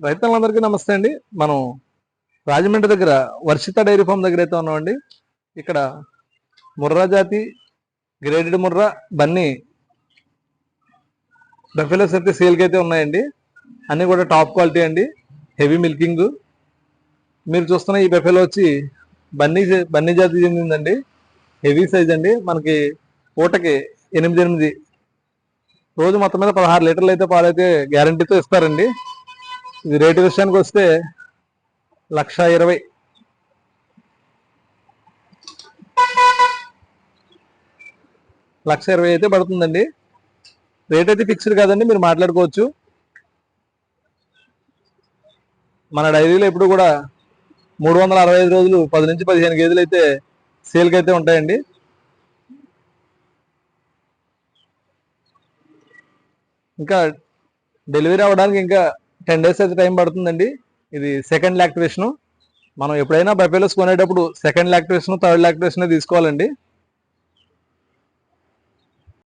రైతులందరికీ నమస్తే అండి. మనం రాజమండ్రి దగ్గర వర్షిత డైరీ ఫామ్ దగ్గర అయితే ఉన్నామండి. ఇక్కడ ముర్రా జాతి గ్రేడెడ్ ముర్రా బన్నీ బఫెలోస్ అయితే సేల్కి అయితే ఉన్నాయండి. అన్నీ కూడా టాప్ క్వాలిటీ అండి, హెవీ మిల్కింగ్. మీరు చూస్తున్న ఈ బఫెలో వచ్చి బన్నీ జాతి చెందిందండి. హెవీ సైజ్ అండి. మనకి పూటకి 8 రోజు మొత్తం మీద 16 లీటర్లు అయితే పాలైతే గ్యారంటీతో ఇస్తారండి. ఇది రేటు విషయానికి వస్తే 1,20,000 1,20,000 అయితే పడుతుందండి. రేట్ అయితే ఫిక్స్డ్ కాదండి, మీరు మాట్లాడుకోవచ్చు. మన డైరీలో ఎప్పుడు కూడా 365 రోజులు 10 నుంచి 15 గేదెలు అయితే సేల్కి అయితే ఉంటాయండి. ఇంకా డెలివరీ అవ్వడానికి ఇంకా 10 డేస్ అయితే టైం పడుతుందండి. ఇది సెకండ్ లాక్టివేషన్. మనం ఎప్పుడైనా బఫెలోస్ కొనేటప్పుడు సెకండ్ లాక్టివేషన్, థర్డ్ లాక్టివేషన్ తీసుకోవాలండి.